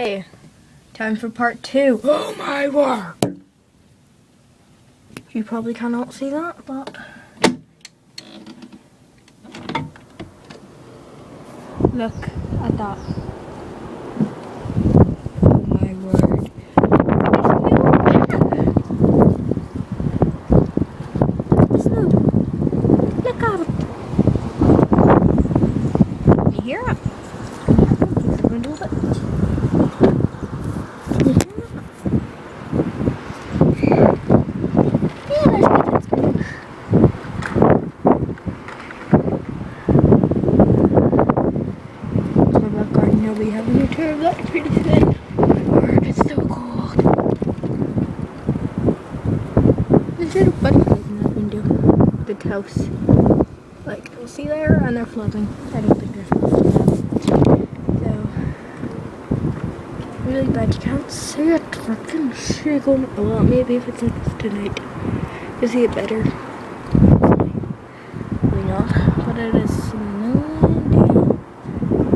Hey, time for part 2. Oh my word! You probably cannot see that, but look at that. Oh my word. It's new. Look at it. Can you hear it? It's going to do it. Can you hear it? Yeah, there's vids going. My back garden, I'll be having a tour of that pretty soon. Oh my word, it's so cold. There's little butterflies in that window. The house. Like, you'll see there, and they're floating. I don't think they're supposed to float. So, really bad, you can't see it. Freaking shit. Well, maybe if it's like this tonight, you'll see it better. Probably not, but it is snowing down.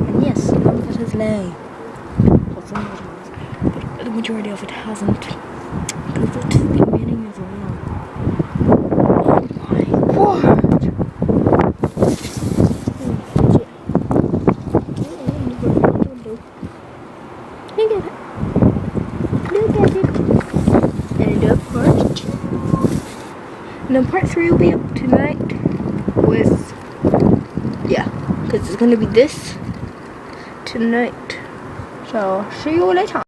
And yes, some of it has lay. Well, some of it has, but the majority of it hasn't. Because it's been raining as well. Oh my word! Look at it. Look at it. And up part 2. And then part 3 will be up tonight with, yeah, because it's going to be this tonight. So, see you later.